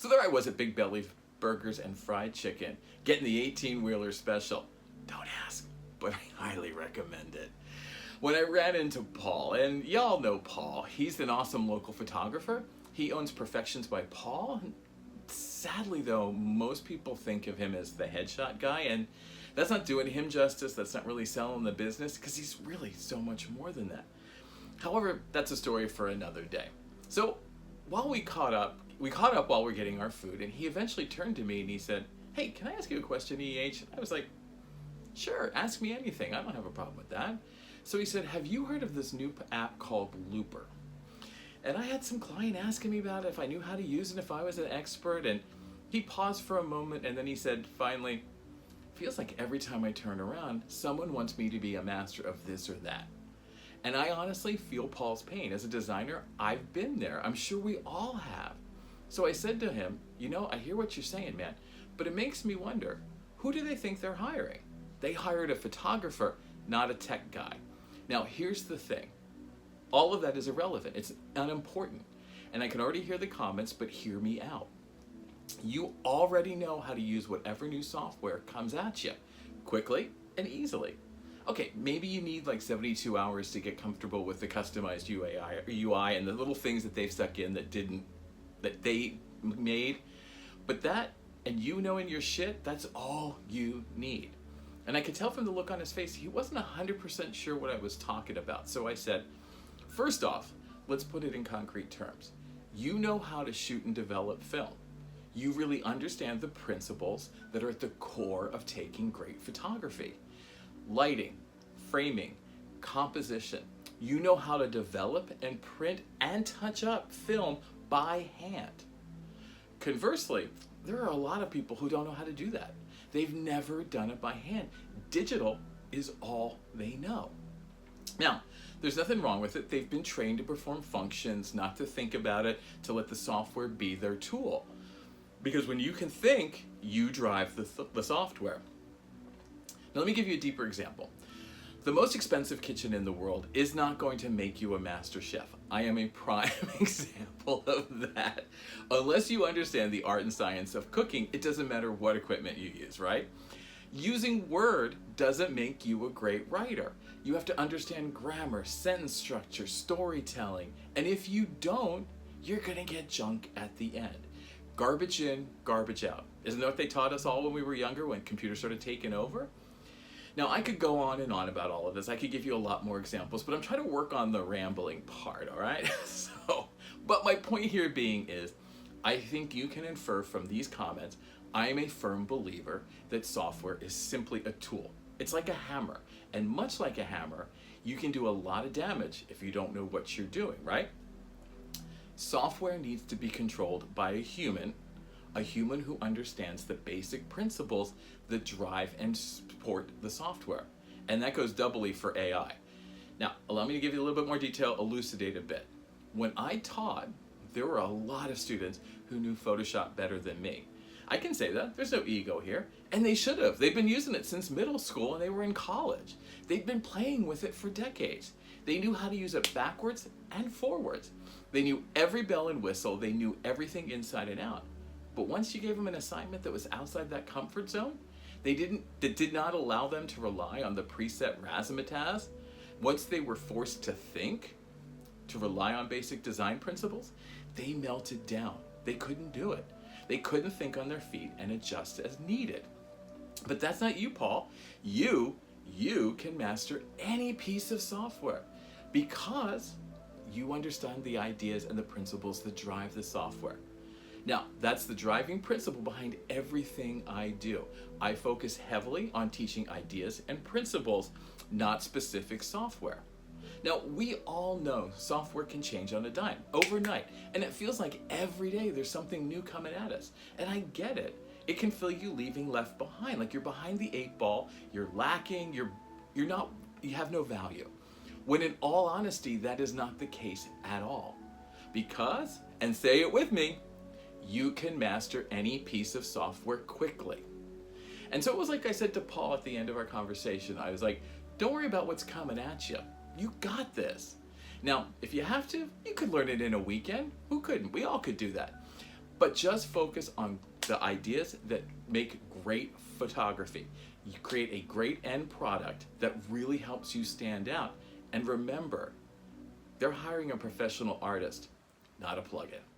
So there I was at Big Belly Burgers and Fried Chicken, getting the 18-wheeler special. Don't ask, but I highly recommend it. When I ran into Paul, and y'all know Paul, he's an awesome local photographer. He owns Perfections by Paul. Sadly though, most people think of him as the headshot guy, and that's not doing him justice. That's not really selling the business, because he's really so much more than that. However, that's a story for another day. So while we caught up while we're getting our food, and he eventually turned to me and he said, "Hey, can I ask you a question, EH?" I was like, "Sure, ask me anything. I don't have a problem with that." So he said, "Have you heard of this new app called Looper?" And I had some client asking me about it, if I knew how to use it, if I was an expert, and he paused for a moment and then he said, finally, "Feels like every time I turn around, someone wants me to be a master of this or that." And I honestly feel Paul's pain. As a designer, I've been there. I'm sure we all have. So I said to him, I hear what you're saying, man, but it makes me wonder, who do they think they're hiring? They hired a photographer, not a tech guy. Now, here's the thing. All of that is irrelevant. It's unimportant. And I can already hear the comments, but hear me out. You already know how to use whatever new software comes at you quickly and easily. Okay, maybe you need like 72 hours to get comfortable with the customized UI and the little things that they've stuck in that they made. But that, and knowing your shit, that's all you need. And I could tell from the look on his face, he wasn't 100% sure what I was talking about. So I said, first off, let's put it in concrete terms. You know how to shoot and develop film. You really understand the principles that are at the core of taking great photography. Lighting, framing, composition. You know how to develop and print and touch up film by hand. Conversely, there are a lot of people who don't know how to do that. They've never done it by hand. Digital is all they know. Now, there's nothing wrong with it. They've been trained to perform functions, not to think about it, to let the software be their tool. Because when you can think, you drive the software. Now let me give you a deeper example. The most expensive kitchen in the world is not going to make you a master chef. I am a prime example of that. Unless you understand the art and science of cooking, it doesn't matter what equipment you use, right? Using Word doesn't make you a great writer. You have to understand grammar, sentence structure, storytelling, and if you don't, you're gonna get junk at the end. Garbage in, garbage out. Isn't that what they taught us all when we were younger, when computers started taking over? Now, I could go on and on about all of this. I could give you a lot more examples, but I'm trying to work on the rambling part, all right? But my point here being is, I think you can infer from these comments, I am a firm believer that software is simply a tool. It's like a hammer, and much like a hammer, you can do a lot of damage if you don't know what you're doing, right? Software needs to be controlled by a human who understands the basic principles that drive and support the software. And that goes doubly for AI. Now, allow me to give you a little bit more detail, elucidate a bit. When I taught, there were a lot of students who knew Photoshop better than me. I can say that, there's no ego here, and they should have. They've been using it since middle school and they were in college. They've been playing with it for decades. They knew how to use it backwards and forwards. They knew every bell and whistle, they knew everything inside and out. But once you gave them an assignment that was outside that comfort zone, that did not allow them to rely on the preset razzmatazz, once they were forced to think, to rely on basic design principles, they melted down. They couldn't do it. They couldn't think on their feet and adjust as needed. But that's not you, Paul. You can master any piece of software because you understand the ideas and the principles that drive the software. Now, that's the driving principle behind everything I do. I focus heavily on teaching ideas and principles, not specific software. Now, we all know software can change on a dime, overnight, and it feels like every day there's something new coming at us. And I get it. It can feel you leaving left behind, like you're behind the 8 ball, you're lacking, you have no value. When in all honesty, that is not the case at all. Because, and say it with me, you can master any piece of software quickly. And so it was like I said to Paul at the end of our conversation. I was like, don't worry about what's coming at you. You got this. Now, if you have to, you could learn it in a weekend. Who couldn't? We all could do that. but just focus on the ideas that make great photography. You create a great end product that really helps you stand out. And remember, they're hiring a professional artist, not a plug-in.